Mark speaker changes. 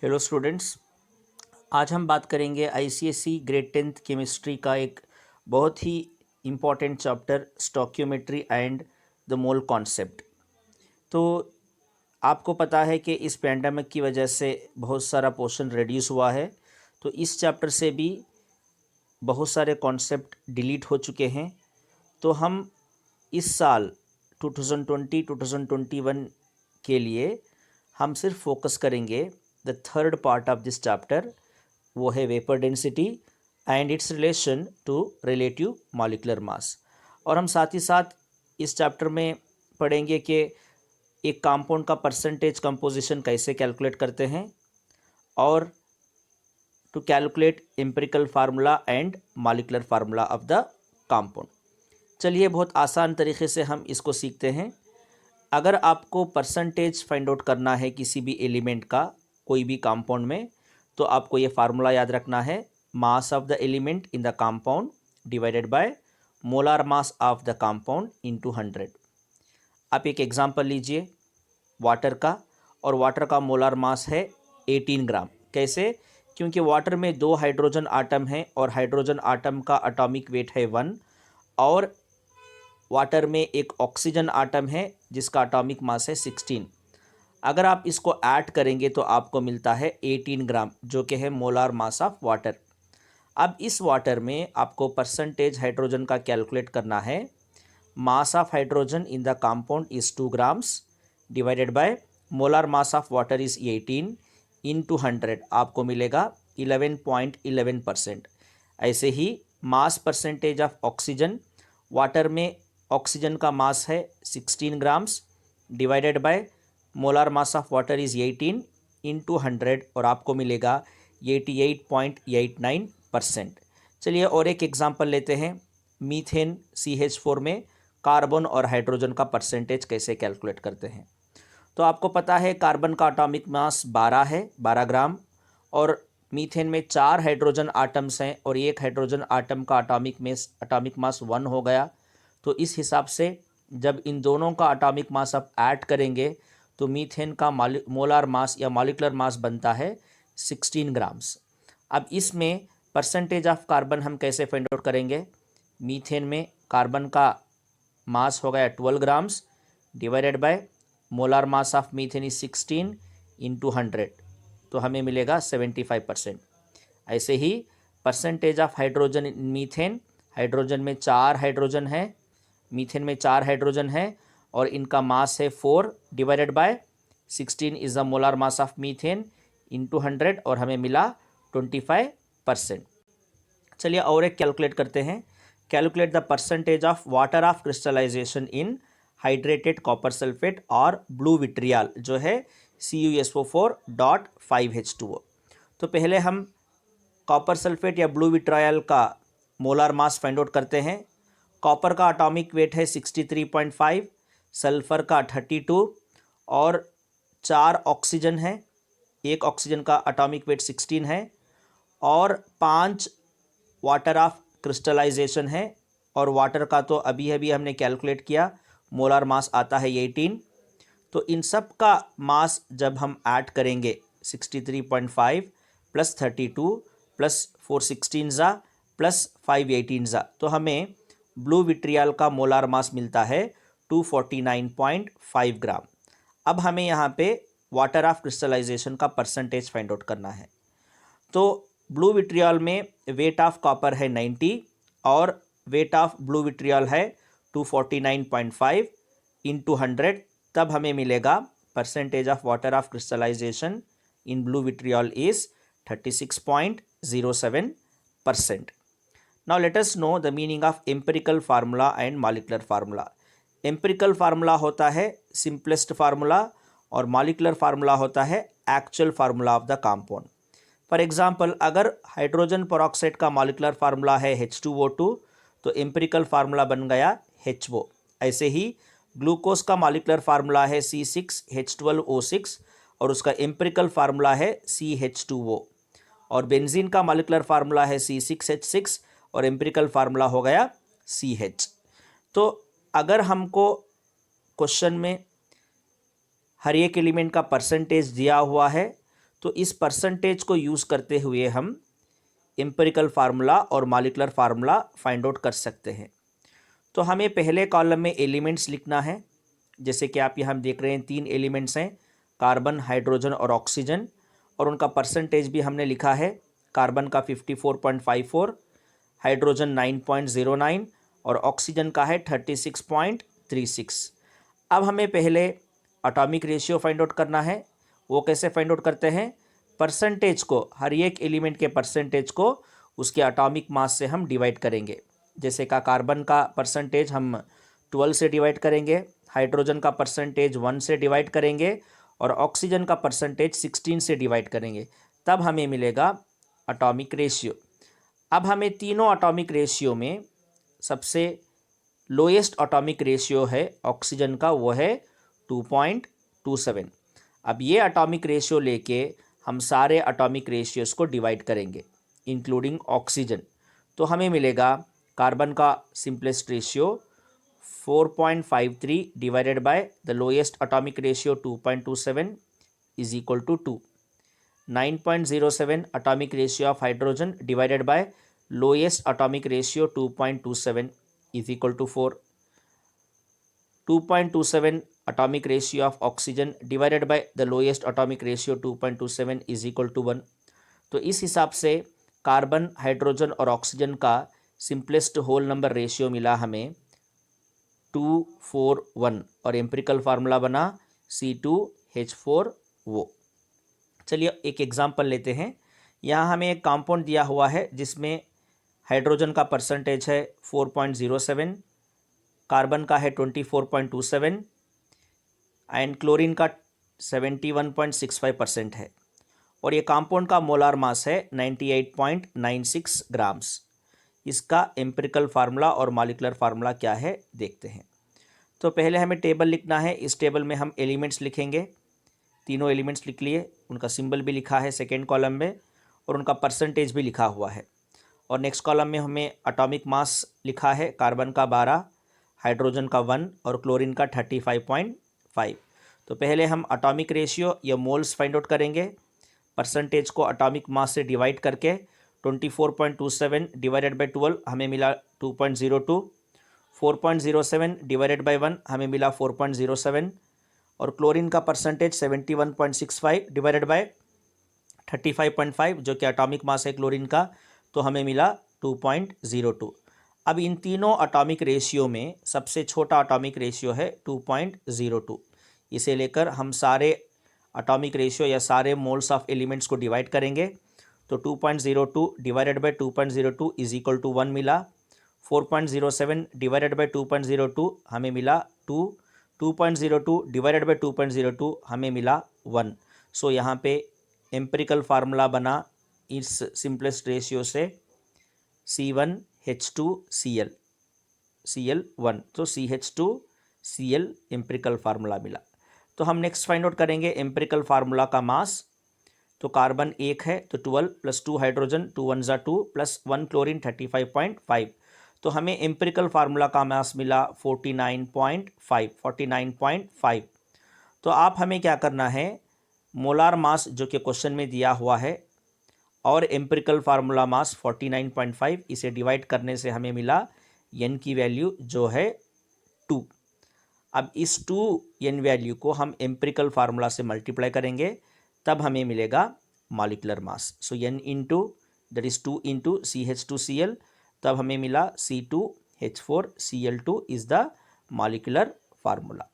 Speaker 1: Hello students, आज हम बात करेंगे आईसीएसई ग्रेड 10th केमिस्ट्री का एक बहुत ही important chapter stoichiometry and the mole concept. तो आपको पता है कि इस पैंडमिक की वजह से बहुत सारा पोर्शन रिड्यूस हुआ है, तो इस चैप्टर से भी बहुत सारे कॉन्सेप्ट डिलीट हो चुके हैं। तो हम इस साल 2020-2021 के लिए हम सिर्फ फोकस करेंगे the third part of this chapter, वो है vapour density and its relation to relative molecular mass. और हम साथ ही साथ इस चैप्टर में पढ़ेंगे कि एक कंपाउंड का परसेंटेज कंपोजिशन कैसे कैलकुलेट करते हैं और to calculate empirical formula and molecular formula of the compound. चलिए, बहुत आसान तरीके से हम इसको सीखते हैं। अगर आपको परसेंटेज फाइंड आउट करना है किसी भी एलिमेंट का कोई भी कंपाउंड में, तो आपको ये फार्मूला याद रखना है, mass of the element in the compound divided by molar mass of the compound into 100। आप एक एग्जांपल लीजिए वाटर का, और वाटर का मोलार मास है 18 ग्राम। कैसे? क्योंकि वाटर में 2 हाइड्रोजन आटम हैं और हाइड्रोजन आटम का एटॉमिक वेट है 1, और वाटर में एक ऑक्सीजन आटम है जिसका एटॉमिक मास है 16। अगर आप इसको ऐड करेंगे तो आपको मिलता है 18 ग्राम, जो कि है मोलार मास ऑफ वाटर। अब इस वाटर में आपको परसेंटेज हाइड्रोजन का कैलकुलेट करना है। Mass of hydrogen in the compound is 2 grams divided by molar mass of water is 18 into 100, आपको मिलेगा 11.11%। ऐसे ही mass percentage of oxygen, water में ऑक्सीजन का मास है 16 grams divided by molar mass of water is 18 into 100, और आपको मिलेगा 88.89%। चलिए और एक एग्जांपल लेते हैं। मीथेन CH4 में कार्बन और हाइड्रोजन का परसेंटेज कैसे कैलकुलेट करते हैं। तो आपको पता है कार्बन का एटॉमिक मास 12 है, 12 ग्राम, और मीथेन में 4 हाइड्रोजन आटम्स हैं और एक हाइड्रोजन आटम का एटॉमिक मास 1 हो गया। तो इस हिसाब से जब इन दोनों का एटॉमिक मास आप ऐड करेंगे तो मीथेन का मोलार मास या मॉलिक्यूलर मास बनता है 16 ग्राम्स। अब इसमें परसेंटेज ऑफ कार्बन हम कैसे फाइंड आउट करेंगे। मीथेन में कार्बन का मास हो गया 12 grams divided by molar mass of methane is 16 into 100, तो हमें मिलेगा 75%। ऐसे ही percentage of hydrogen in methane, hydrogen में 4 हाइड्रोजन है, मीथेन में 4 हाइड्रोजन है और इनका मास है 4 divided by 16 is the molar mass of methane into 100, और हमें मिला 25%। चलिए और एक कैलकुलेट करते हैं। Calculate the percentage of water of crystallization in hydrated copper sulphate और ब्लू विट्रियल, जो है CuSO4.5H2O। तो पहले हम कॉपर सल्फेट या ब्लू विट्रायल का मोलार मास फाइंड आउट करते हैं। कॉपर का एटॉमिक वेट है 63.5, सल्फर का 32, और 4 ऑक्सीजन है, एक ऑक्सीजन का एटॉमिक वेट 16 है, और 5 वाटर ऑफ क्रिस्टलाइजेशन है, और वाटर का तो अभी अभी हमने कैलकुलेट किया, मोलार मास आता है 18। तो इन सब का मास जब हम ऐड करेंगे 63.5 प्लस 32 प्लस 416 ज़ा प्लस 518 ज़ा, तो हमें ब्लू विट्रियल का मोलार मास मिलता है 249.5 ग्राम। अब हमें यहाँ पे वाटर ऑफ क्रिस्टलाइजेशन का परसेंटेज फाइंड आउट करना है। तो ब्लू विट्रियल में वेट ऑफ कॉपर है 90 और वेट ऑफ ब्लू विट्रियल है 249.5 इंटू 100, तब हमें मिलेगा percentage of water of crystallization in blue vitriol is 36.07%. Now let us know the meaning of empirical formula and molecular formula. Empirical formula होता है simplest formula और molecular formula होता है actual formula of the compound. For example, अगर hydrogen peroxide का molecular formula है H2O2, तो empirical formula बन गया HO। ऐसे ही ग्लूकोज का मॉलिक्यूलर फार्मूला है C6H12O6 और उसका एम्पिरिकल फार्मूला है CH2O, और बेंजीन का मॉलिक्यूलर फार्मूला है C6H6 और एम्पिरिकल फार्मूला हो गया CH। तो अगर हमको क्वेश्चन में हर एक एलिमेंट का परसेंटेज दिया हुआ है तो इस परसेंटेज को यूज़ करते हुए हम एम्पिरिकल फार्मूला और मॉलिक्यूलर फार्मूला फाइंड आउट कर सकते हैं। तो हमें पहले कॉलम में एलिमेंट्स लिखना है। जैसे कि आप यहाँ देख रहे हैं 3 एलिमेंट्स हैं, कार्बन, हाइड्रोजन और ऑक्सीजन, और उनका परसेंटेज भी हमने लिखा है। कार्बन का 54.54, हाइड्रोजन 9.09 और ऑक्सीजन का है 36.36। अब हमें पहले एटॉमिक रेशियो फाइंड आउट करना है। वो कैसे फाइंड आउट करते हैं? परसेंटेज को, हर एक एलिमेंट के परसेंटेज को उसके एटॉमिक मास से हम डिवाइड करेंगे। जैसे का कार्बन का परसेंटेज हम 12 से डिवाइड करेंगे, हाइड्रोजन का परसेंटेज 1 से डिवाइड करेंगे और ऑक्सीजन का परसेंटेज 16 से डिवाइड करेंगे, तब हमें मिलेगा एटॉमिक रेशियो। अब हमें तीनों एटॉमिक रेशियो में सबसे लोएस्ट एटॉमिक रेशियो है ऑक्सीजन का, वो है 2.27। अब ये एटॉमिक रेशियो लेके हम सारे एटॉमिक रेशियोज़ को डिवाइड करेंगे इंक्लूडिंग ऑक्सीजन। तो हमें मिलेगा कार्बन का simplest ratio 4.53 divided by the lowest atomic ratio 2.27 is equal to 2। 9.07 atomic ratio of hydrogen divided by lowest atomic ratio 2.27 is equal to 4. 2.27 atomic ratio of oxygen divided by the lowest atomic ratio 2.27 is equal to 1. तो इस हिसाब से carbon, hydrogen और oxygen का simplest whole number ratio मिला हमें 241 और empirical formula बना C2H4O। चलिए एक एग्जांपल लेते हैं। यहाँ हमें एक कंपाउंड दिया हुआ है जिसमें हाइड्रोजन का परसेंटेज है 4.07, कार्बन का है 24.27 एंड क्लोरीन का 71.65% है, और ये कंपाउंड का मोलार मास है 98.96 ग्राम्स। इसका एम्पिरिकल फार्मूला और मॉलिक्यूलर फार्मूला क्या है देखते हैं। तो पहले हमें टेबल लिखना है। इस टेबल में हम एलिमेंट्स लिखेंगे। तीनों एलिमेंट्स लिख लिए, उनका सिंबल भी लिखा है सेकेंड कॉलम में और उनका परसेंटेज भी लिखा हुआ है। और नेक्स्ट कॉलम में हमें एटॉमिक मास लिखा है, कार्बन का 12, हाइड्रोजन का 1 और क्लोरीन का 35.5। तो पहले हम एटॉमिक रेशियो या मोल्स फाइंड आउट करेंगे। परसेंटेज को एटॉमिक मास से डिवाइड करके 24.27 डिवाइडेड बाय 12 हमें मिला 2.02, 4.07 डिवाइडेड बाय 1 हमें मिला 4.07 और क्लोरीन का परसेंटेज 71.65 डिवाइडेड बाय 35.5 जो कि एटॉमिक मास है क्लोरीन का, तो हमें मिला 2.02। अब इन तीनों एटॉमिक रेशियो में सबसे छोटा एटॉमिक रेशियो है 2.02। इसे लेकर हम सारे एटॉमिक रेशियो या सारे मोल्स ऑफ एलिमेंट्स को डिवाइड करेंगे। तो 2.02 divided by 2.02 is equal to 1 मिला। 4.07 डिवाइडेड बाय 2.02 हमें मिला 2। 2.02 डिवाइडेड बाय 2.02 हमें मिला 1। सो यहाँ पे एम्पिरिकल फार्मूला बना इस सिंपलेस्ट रेशियो से C1H2Cl, Cl1, तो CH2Cl एम्पिरिकल फार्मूला मिला। तो हम नेक्स्ट फाइंड आउट करेंगे एम्पिरिकल फार्मूला का मास। तो कार्बन 1 है तो 12 प्लस 2 हाइड्रोजन 2 1 ज़ा 2 प्लस 1 क्लोरीन 35.5। तो हमें एम्पिरिकल फार्मूला का मास मिला 49.5। तो आप हमें क्या करना है, मोलार मास जो कि क्वेश्चन में दिया हुआ है और एम्पिरिकल फार्मूला मास 49.5, इसे डिवाइड करने से हमें मिला n की वैल्यू जो है 2। अब इस 2n वैल्यू को हम एम्पिरिकल फार्मूला से मल्टीप्लाई करेंगे, तब हमें मिलेगा molecular mass. So n into that is 2 into CH2Cl, तब हमें मिला C2H4Cl2 is the molecular formula.